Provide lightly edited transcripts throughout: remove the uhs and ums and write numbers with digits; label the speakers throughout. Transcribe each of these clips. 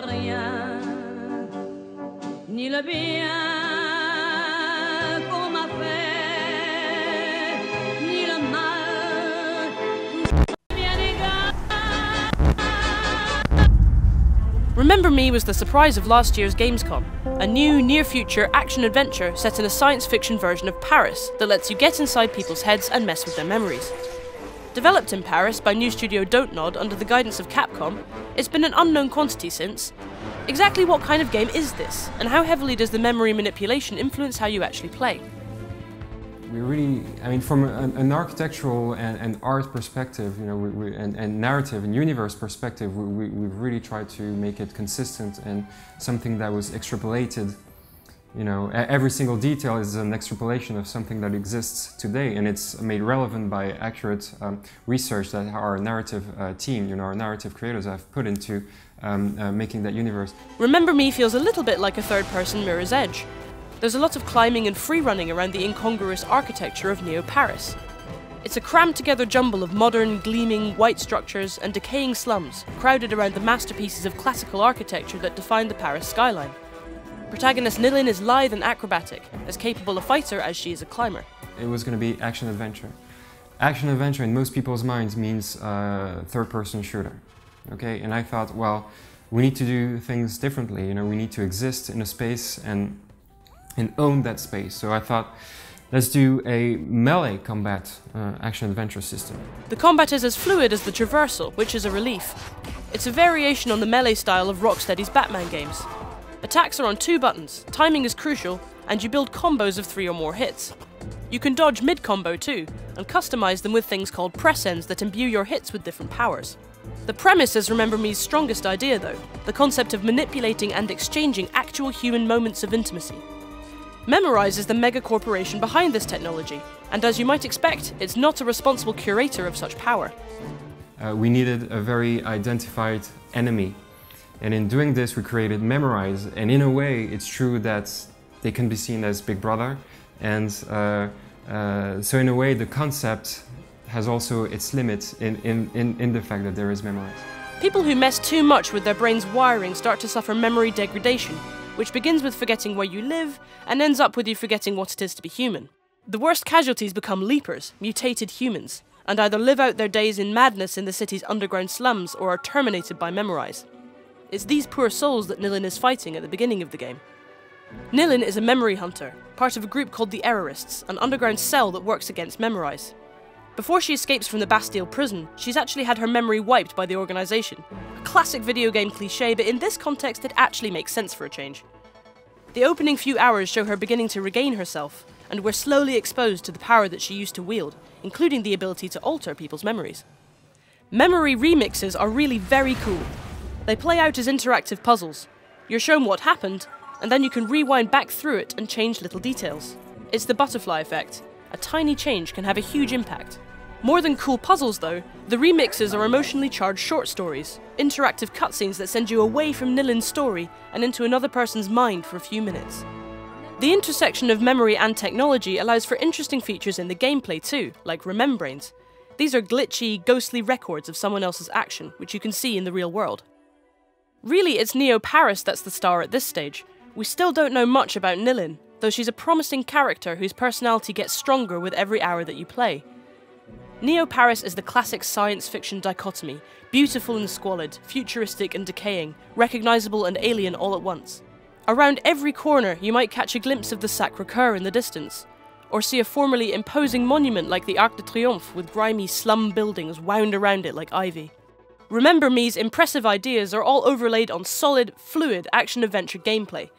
Speaker 1: rien, ni le bien qu'on m'a fait, ni le mal, tout bien égal.
Speaker 2: Remember Me was the surprise of last year's Gamescom, a new, near-future action-adventure set in a science-fiction version of Paris that lets you get inside people's heads and mess with their memories. Developed in Paris by new studio Dontnod under the guidance of Capcom, it's been an unknown quantity since. Exactly what kind of game is this, and how heavily does the memory manipulation influence how you actually play?
Speaker 3: We really, I mean, from an architectural and art perspective, you know, and narrative and universe perspective, we've really tried to make it consistent and something that was extrapolated. You know, every single detail is an extrapolation of something that exists today, and it's made relevant by accurate research that our narrative team, you know, our narrative creators have put into making that universe.
Speaker 2: Remember Me feels a little bit like a third-person Mirror's Edge. There's a lot of climbing and free-running around the incongruous architecture of Neo-Paris. It's a crammed-together jumble of modern, gleaming, white structures and decaying slums, crowded around the masterpieces of classical architecture that define the Paris skyline. Protagonist Nilin is lithe and acrobatic, as capable a fighter as she is a climber.
Speaker 3: It was going to be action-adventure. Action-adventure in most people's minds means third-person shooter. Okay, and I thought, well, we need to do things differently. You know, we need to exist in a space and own that space. So I thought, let's do a melee combat action-adventure system.
Speaker 2: The combat is as fluid as the traversal, which is a relief. It's a variation on the melee style of Rocksteady's Batman games. Attacks are on 2 buttons, timing is crucial, and you build combos of 3 or more hits. You can dodge mid-combo too, and customize them with things called press ends that imbue your hits with different powers. The premise is Remember Me's strongest idea though, the concept of manipulating and exchanging actual human moments of intimacy. Memorize is the mega-corporation behind this technology, and as you might expect, it's not a responsible curator of such power.
Speaker 3: We needed a very identified enemy. And in doing this, we created Memorize, and in a way, it's true that they can be seen as Big Brother, and so in a way, the concept has also its limits in the fact that there is Memorize.
Speaker 2: People who mess too much with their brain's wiring start to suffer memory degradation, which begins with forgetting where you live, and ends up with you forgetting what it is to be human. The worst casualties become leapers, mutated humans, and either live out their days in madness in the city's underground slums or are terminated by Memorize. It's these poor souls that Nilin is fighting at the beginning of the game. Nilin is a memory hunter, part of a group called the Errorists, an underground cell that works against Memorize. Before she escapes from the Bastille prison, she's actually had her memory wiped by the organisation. A classic video game cliché, but in this context it actually makes sense for a change. The opening few hours show her beginning to regain herself, and we're slowly exposed to the power that she used to wield, including the ability to alter people's memories. Memory remixes are really very cool. They play out as interactive puzzles. You're shown what happened, and then you can rewind back through it and change little details. It's the butterfly effect. A tiny change can have a huge impact. More than cool puzzles though, the remixes are emotionally charged short stories, interactive cutscenes that send you away from Nilin's story and into another person's mind for a few minutes. The intersection of memory and technology allows for interesting features in the gameplay too, like remembrains. These are glitchy, ghostly records of someone else's action, which you can see in the real world. Really, it's Neo-Paris that's the star at this stage. We still don't know much about Nilin, though she's a promising character whose personality gets stronger with every hour that you play. Neo-Paris is the classic science fiction dichotomy, beautiful and squalid, futuristic and decaying, recognisable and alien all at once. Around every corner you might catch a glimpse of the Sacré-Cœur in the distance, or see a formerly imposing monument like the Arc de Triomphe with grimy slum buildings wound around it like ivy. Remember Me's impressive ideas are all overlaid on solid, fluid action-adventure gameplay.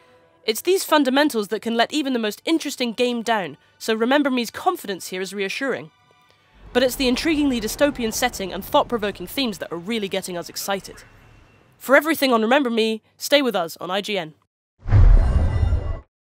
Speaker 2: It's these fundamentals that can let even the most interesting game down, so Remember Me's confidence here is reassuring. But it's the intriguingly dystopian setting and thought-provoking themes that are really getting us excited. For everything on Remember Me, stay with us on IGN.